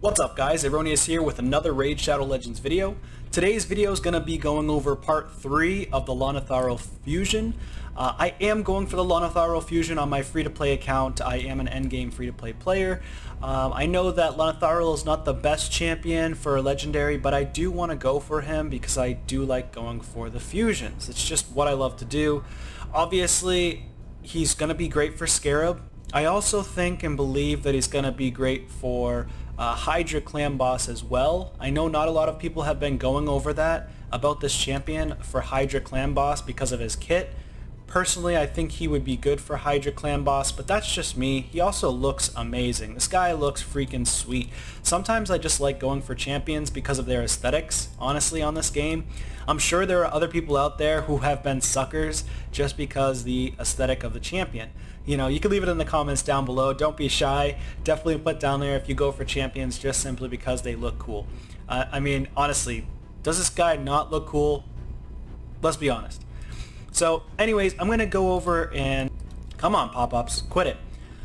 What's up guys, Aroneous here with another Raid Shadow Legends video. Today's video is going to be going over part 3 of the Lonatharil fusion. I am going for the Lonatharil fusion on my free-to-play account. I am an endgame free-to-play player. I know that Lonatharil is not the best champion for Legendary, but I do want to go for him because I do like going for the fusions. It's just what I love to do. Obviously, he's going to be great for Scarab. I also think and believe that he's going to be great for Hydra clan boss as well. I know not a lot of people have been going over that about this champion for Hydra clan boss because of his kit. Personally, I think he would be good for Hydra clan boss, but that's just me. He also looks amazing. This guy looks freaking sweet. Sometimes I just like going for champions because of their aesthetics, honestly, on this game. I'm sure there are other people out there who have been suckers just because the aesthetic of the champion. You know, you can leave it in the comments down below. Don't be shy. Definitely put down there if you go for champions just simply because they look cool. I mean, honestly, does this guy not look cool? Let's be honest. So anyways, I'm going to go over and... Come on, pop-ups. Quit it.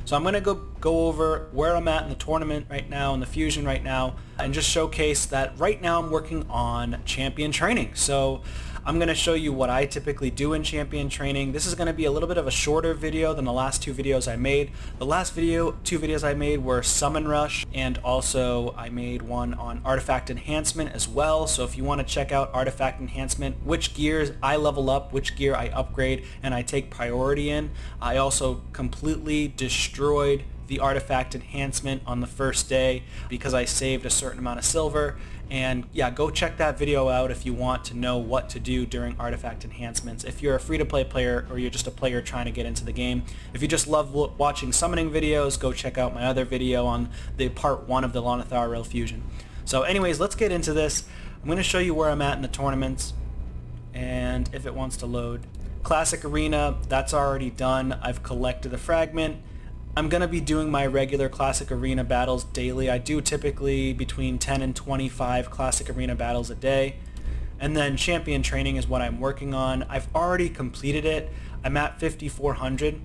So I'm going to go over where I'm at in the tournament right now, in the fusion right now, and just showcase that right now I'm working on champion training. So I'm going to show you what I typically do in champion training. This is going to be a little bit of a shorter video than the last two videos I made. The last two videos I made were Summon Rush, and also I made one on Artifact Enhancement as well. So if you want to check out Artifact Enhancement, which gears I level up, which gear I upgrade, and I take priority in. I also completely destroyed the Artifact Enhancement on the first day because I saved a certain amount of silver. And yeah, go check that video out if you want to know what to do during Artifact Enhancements. If you're a free-to-play player or you're just a player trying to get into the game. If you just love watching summoning videos, go check out my other video on the part 1 of the Lonatharil fusion. So anyways, let's get into this. I'm going to show you where I'm at in the tournaments, and if it wants to load. Classic Arena, that's already done. I've collected the fragment. I'm going to be doing my regular Classic Arena battles daily. I do typically between 10 and 25 Classic Arena battles a day. And then Champion Training is what I'm working on. I've already completed it. I'm at 5,400.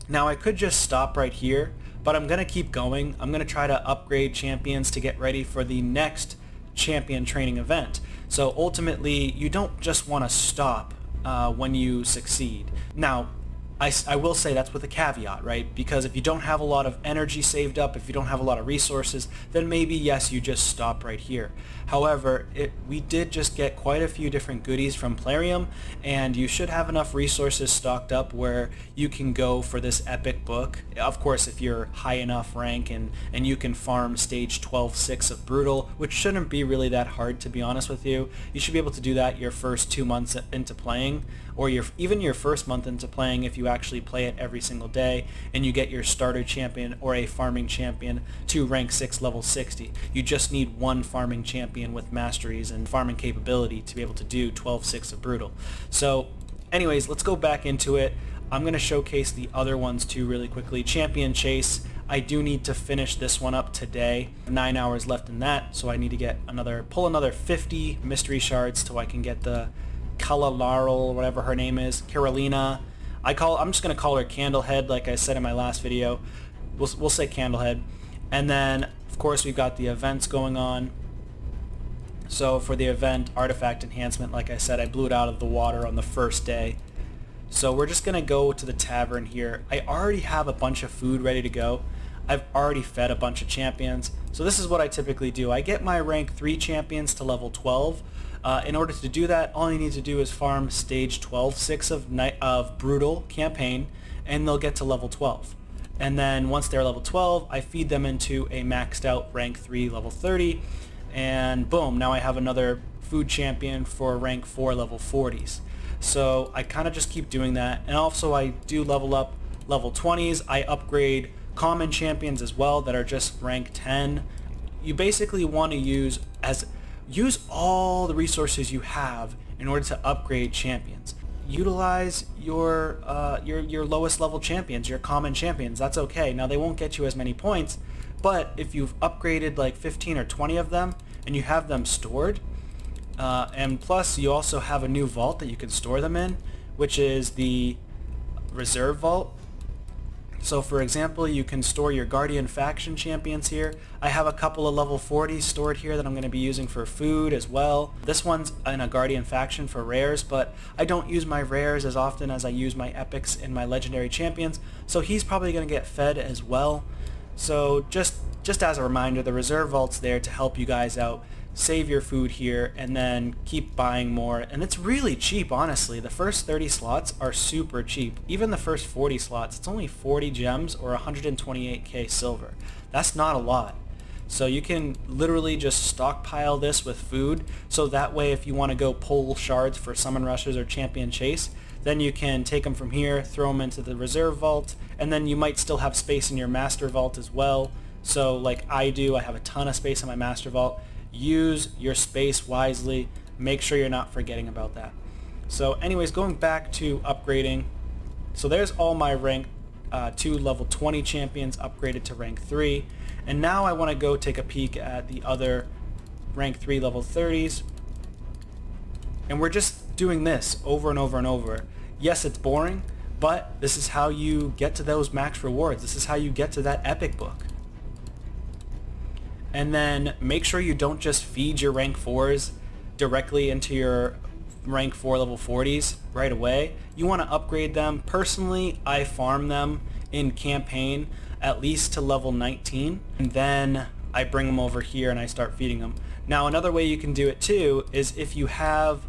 Now I could just stop right here, but I'm going to keep going. I'm going to try to upgrade champions to get ready for the next Champion Training event. So ultimately, you don't just want to stop when you succeed. Now, I will say that's with a caveat, right? Because if you don't have a lot of energy saved up, if you don't have a lot of resources, then maybe, yes, you just stop right here. However, we did just get quite a few different goodies from Plarium, and you should have enough resources stocked up where you can go for this epic book. Of course, if you're high enough rank and you can farm stage 12-6 of Brutal, which shouldn't be really that hard, to be honest with you. You should be able to do that your first 2 months into playing, or even your first month into playing if you actually play it every single day and you get your starter champion or a farming champion to rank 6 level 60. You just need one farming champion with masteries and farming capability to be able to do 12-6 of Brutal. So anyways, let's go back into it. I'm going to showcase the other ones too really quickly. Champion Chase, I do need to finish this one up today. 9 hours left in that, so I need to get pull another 50 mystery shards till I can get the Lonatharil, whatever her name is, Carolina. I'm just going to call her Candlehead like I said in my last video. We'll say Candlehead. And then, of course, we've got the events going on. So for the event, Artifact Enhancement, like I said, I blew it out of the water on the first day. So we're just going to go to the tavern here. I already have a bunch of food ready to go. I've already fed a bunch of champions. So this is what I typically do. I get my rank 3 champions to level 12. In order to do that, all you need to do is farm stage 12-6 of Brutal campaign, and they'll get to level 12. And then once they're level 12, I feed them into a maxed out rank 3 level 30, and boom, now I have another food champion for rank 4 level 40s. So I kind of just keep doing that, and also I do level up level 20s. I upgrade common champions as well that are just rank 10. You basically want to use all the resources you have in order to upgrade champions. Utilize your lowest level champions, your common champions. That's okay. Now they won't get you as many points, but if you've upgraded like 15 or 20 of them and you have them stored, and plus you also have a new vault that you can store them in, which is the reserve vault. So for example, you can store your Guardian faction champions here. I have a couple of level 40s stored here that I'm going to be using for food as well. This one's in a Guardian faction for rares, but I don't use my rares as often as I use my epics and my legendary champions, so he's probably going to get fed as well. So just as a reminder, the reserve vault's there to help you guys out. Save your food here and then keep buying more, and it's really cheap, honestly. The first 30 slots are super cheap. Even the first 40 slots, it's only 40 gems or 128k silver. That's not a lot. So you can literally just stockpile this with food, so that way if you want to go pull shards for summon rushes or champion chase, then you can take them from here, throw them into the reserve vault, and then you might still have space in your master vault as well. So like I do, I have a ton of space in my master vault. Use your space wisely. Make sure you're not forgetting about that. So anyways, going back to upgrading. So there's all my rank 2 level 20 champions upgraded to rank 3. And now I want to go take a peek at the other rank 3 level 30s. And we're just doing this over and over and over. Yes, it's boring, but this is how you get to those max rewards. This is how you get to that epic book. And then make sure you don't just feed your rank 4s directly into your rank 4 level 40s right away. You want to upgrade them. Personally, I farm them in campaign at least to level 19, and then I bring them over here and I start feeding them. Now another way you can do it too is if you have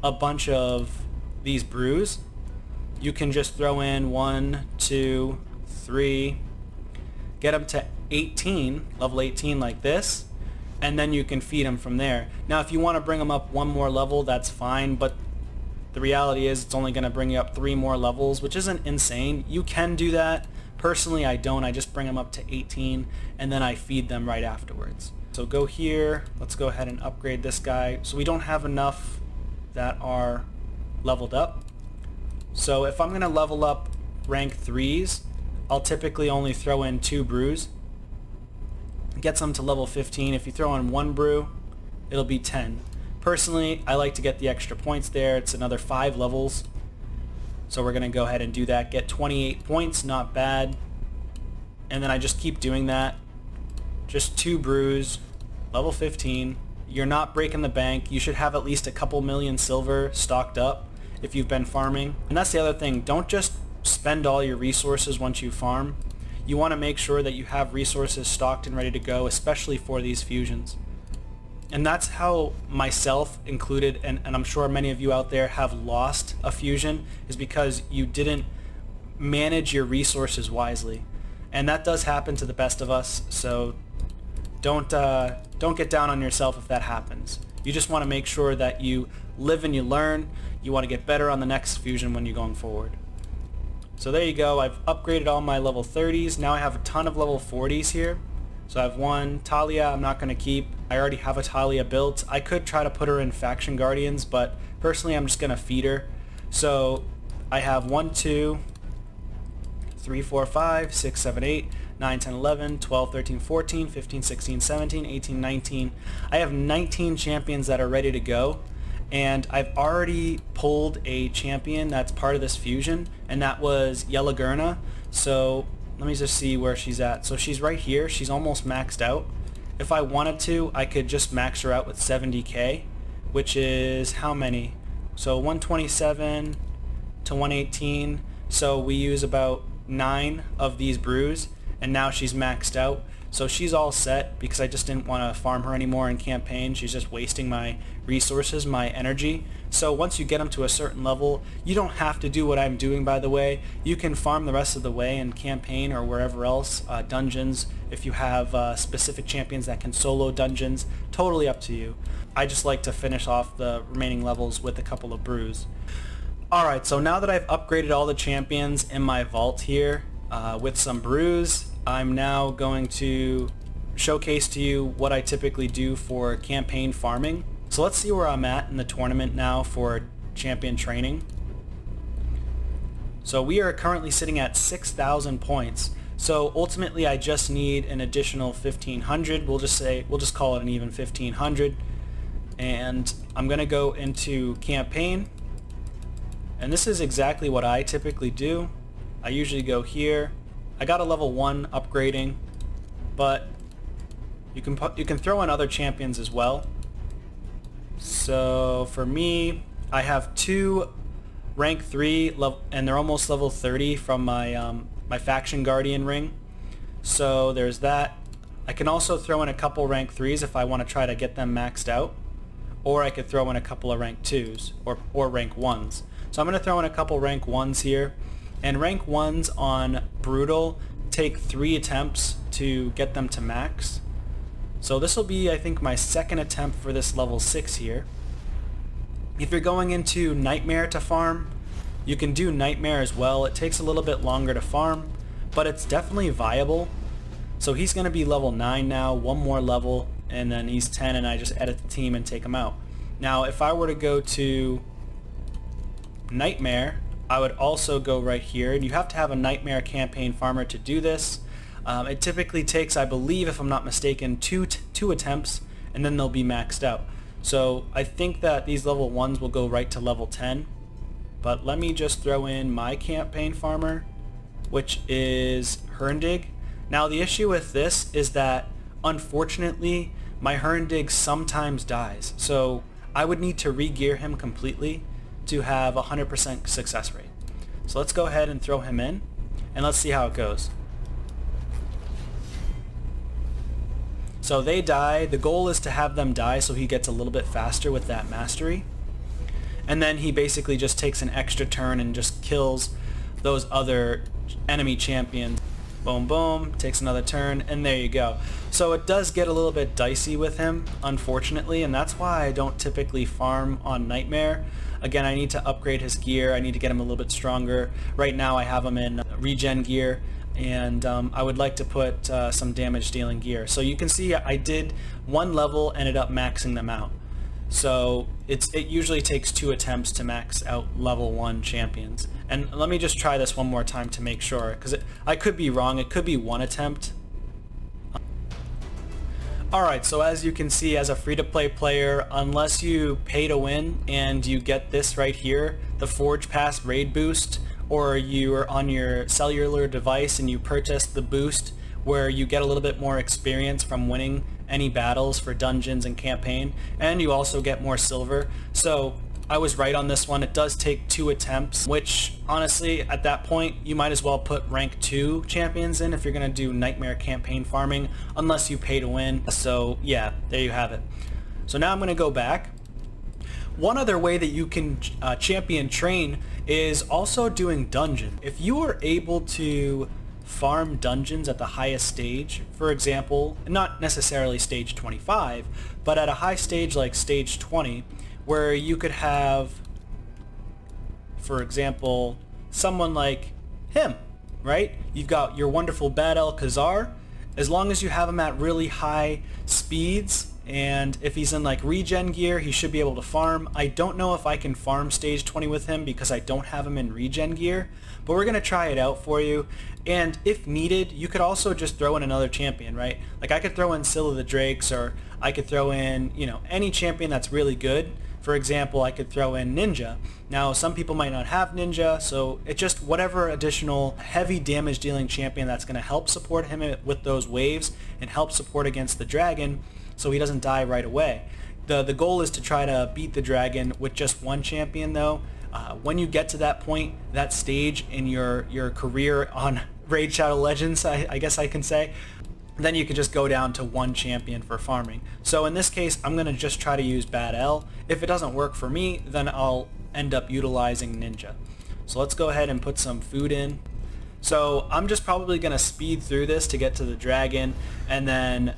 a bunch of these brews, you can just throw in 1, 2, 3, get them to 18, level 18 like this, and then you can feed them from there. Now if you want to bring them up one more level, that's fine, but the reality is it's only going to bring you up 3 more levels, which isn't insane. You can do that. Personally, I don't. I just bring them up to 18 and then I feed them right afterwards. So go here, let's go ahead and upgrade this guy. So we don't have enough that are leveled up. So if I'm going to level up rank 3s, I'll typically only throw in 2 brews. Gets them to level 15. If you throw in 1 brew, it'll be 10. Personally, I like to get the extra points there. It's another 5 levels. So we're going to go ahead and do that. Get 28 points, not bad. And then I just keep doing that. Just 2 brews, level 15. You're not breaking the bank. You should have at least a couple million silver stocked up if you've been farming. And that's the other thing. Don't just spend all your resources once you farm. You want to make sure that you have resources stocked and ready to go, especially for these fusions. And that's how myself included, and I'm sure many of you out there have lost a fusion, is because you didn't manage your resources wisely. And that does happen to the best of us, so don't get down on yourself if that happens. You just want to make sure that you live and you learn. You want to get better on the next fusion when you're going forward. So there you go. I've upgraded all my level 30s. Now I have a ton of level 40s here. So I have 1 Talia I'm not going to keep. I already have a Talia built. I could try to put her in Faction Guardians, but personally I'm just going to feed her. So I have 1, 2, 3, 4, 5, 6, 7, 8, 9, 10, 11, 12, 13, 14, 15, 16, 17, 18, 19. I have 19 champions that are ready to go. And I've already pulled a champion that's part of this fusion, and that was Yelagurna. So let me just see where she's at. So she's right here. She's almost maxed out. If I wanted to, I could just max her out with 70k, which is how many? So 127 to 118. So we use about 9 of these brews, and now she's maxed out. So she's all set because I just didn't want to farm her anymore in campaign. She's just wasting my resources, my energy. So once you get them to a certain level, you don't have to do what I'm doing, by the way. You can farm the rest of the way in campaign or wherever else, dungeons, if you have specific champions that can solo dungeons. Totally up to you. I just like to finish off the remaining levels with a couple of brews. Alright, so now that I've upgraded all the champions in my vault here with some brews, I'm now going to showcase to you what I typically do for campaign farming. So let's see where I'm at in the tournament now for champion training. So we are currently sitting at 6,000 points. So ultimately I just need an additional 1,500. We'll just call it an even 1,500. And I'm going to go into campaign. And this is exactly what I typically do. I usually go here. I got a level 1 upgrading, but you can throw in other champions as well. So for me, I have 2 rank 3 and they're almost level 30 from my my faction guardian ring. So there's that. I can also throw in a couple rank 3s if I want to try to get them maxed out, or I could throw in a couple of rank 2s or rank 1s. So I'm going to throw in a couple rank 1s here, and rank 1s on brutal take 3 attempts to get them to max. So this will be, I think, my second attempt for this level 6 here. If you're going into Nightmare to farm, you can do Nightmare as well. It takes a little bit longer to farm, but it's definitely viable. So he's going to be level 9 now, 1 more level, and then he's 10, and I just edit the team and take him out. Now, if I were to go to Nightmare, I would also go right here, and you have to have a Nightmare campaign farmer to do this. It typically takes, I believe, if I'm not mistaken, two attempts, and then they'll be maxed out. So I think that these level 1s will go right to level 10. But let me just throw in my campaign farmer, which is Herndig. Now the issue with this is that, unfortunately, my Herndig sometimes dies. So I would need to re-gear him completely to have a 100% success rate. So let's go ahead and throw him in, and let's see how it goes. So they die. The goal is to have them die so he gets a little bit faster with that mastery. And then he basically just takes an extra turn and just kills those other enemy champions. Boom, boom, takes another turn, and there you go. So it does get a little bit dicey with him, unfortunately, and that's why I don't typically farm on Nightmare. Again, I need to upgrade his gear. I need to get him a little bit stronger. Right now I have him in regen gear, and I would like to put some damage dealing gear. So you can see I did 1 level, ended up maxing them out. So it usually takes 2 attempts to max out level 1 champions. And let me just try this one more time to make sure, because I could be wrong. It could be 1 attempt. Alright, so as you can see, as a free-to-play player, unless you pay to win and you get this right here, the Forge Pass raid boost, or you are on your cellular device and you purchase the boost where you get a little bit more experience from winning any battles for dungeons and campaign, and you also get more silver. So I was right on this one. It does take 2 attempts, which honestly at that point you might as well put rank 2 champions in if you're going to do Nightmare campaign farming, unless you pay to win. So yeah, there you have it. So now I'm going to go back. One other way that you can champion train is also doing dungeon. If you are able to farm dungeons at the highest stage, for example, not necessarily stage 25, but at a high stage like stage 20, where you could have, for example, someone like him, right? You've got your wonderful Bad El Khazar. As long as you have him at really high speeds, and if he's in like regen gear, he should be able to farm. I don't know if I can farm stage 20 with him because I don't have him in regen gear, but we're going to try it out for you. And if needed, you could also just throw in another champion, right? Like I could throw in Scylla the Drakes, or I could throw in, you know, any champion that's really good. For example, I could throw in Ninja. Now, some people might not have Ninja, so it's just whatever additional heavy damage dealing champion that's going to help support him with those waves and help support against the dragon so he doesn't die right away. The goal is to try to beat the dragon with just 1 champion though. When you get to that point, that stage in your career on Raid Shadow Legends, I guess I can say, then you can just go down to 1 champion for farming. So in this case, I'm going to just try to use Bad El. If it doesn't work for me, then I'll end up utilizing Ninja. So let's go ahead and put some food in. So I'm just probably going to speed through this to get to the dragon, and then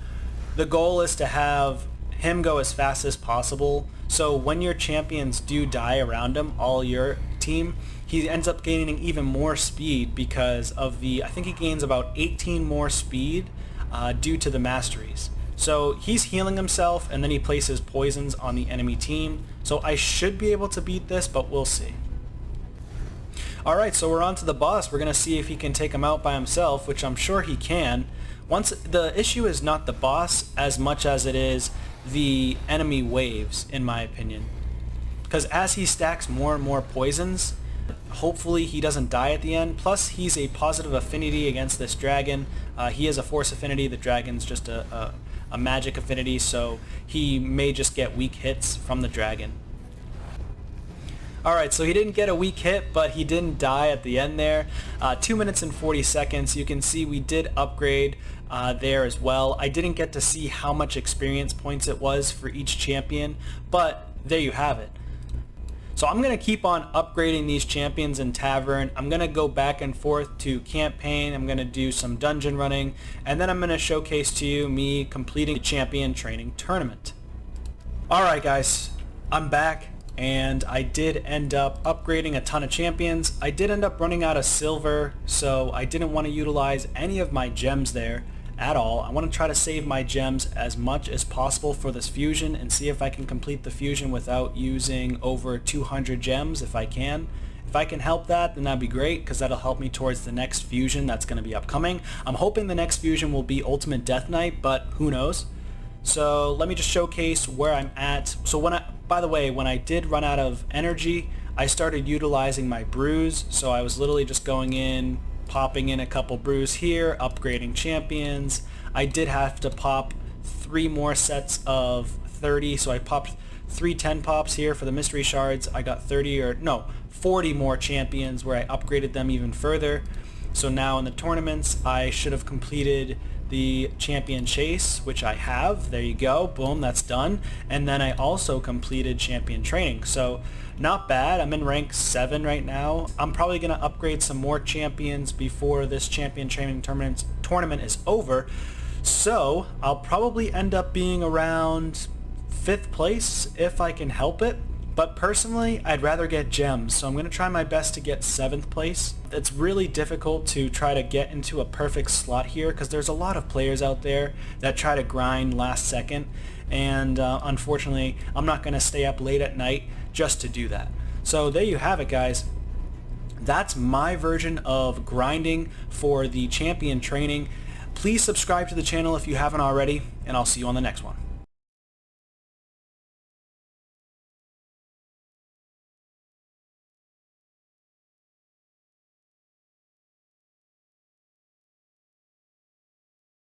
the goal is to have him go as fast as possible. So when your champions do die around him, all your team, he ends up gaining even more speed because of I think he gains about 18 more speed due to the masteries. So he's healing himself, and then he places poisons on the enemy team. So I should be able to beat this, but we'll see. Alright, so we're on to the boss. We're going to see if he can take him out by himself, which I'm sure he can. The issue is not the boss as much as it is the enemy waves, in my opinion. Because as he stacks more and more poisons, hopefully he doesn't die at the end. Plus, he's a positive affinity against this dragon. He is a force affinity. The dragon's just a magic affinity, so he may just get weak hits from the dragon. Alright, so he didn't get a weak hit, but he didn't die at the end there. 2 minutes and 40 seconds. You can see we did upgrade there as well. I didn't get to see how much experience points it was for each champion, but there you have it. So I'm going to keep on upgrading these champions in Tavern. I'm going to go back and forth to campaign. I'm going to do some dungeon running, and then I'm going to showcase to you me completing the champion training tournament. Alright guys, I'm back. And I did end up upgrading a ton of champions. I did end up running out of silver, so I didn't want to utilize any of my gems there at all. I want to try to save my gems as much as possible for this fusion and see if I can complete the fusion without using over 200 gems if I can. If I can help that, then that'd be great, because that'll help me towards the next fusion that's going to be upcoming. I'm hoping the next fusion will be Ultimate Death Knight, but who knows. So let me just showcase where I'm at. So by the way, when I did run out of energy, I started utilizing my brews. So I was literally just going in, popping in a couple brews here, upgrading champions. I did have to pop 3 more sets of 30, so I popped 3 10 pops here for the mystery shards. I got 40 more champions where I upgraded them even further. So now in the tournaments, I should have completed the champion chase, which I have. There you go, boom, that's done. And then I also completed champion training, so not bad. I'm in rank 7 right now. I'm probably going to upgrade some more champions before this champion training tournament is over, so I'll probably end up being around 5th place if I can help it. But personally, I'd rather get gems, so I'm going to try my best to get 7th place. It's really difficult to try to get into a perfect slot here because there's a lot of players out there that try to grind last second, and unfortunately, I'm not going to stay up late at night just to do that. So there you have it, guys. That's my version of grinding for the champion training. Please subscribe to the channel if you haven't already, and I'll see you on the next one.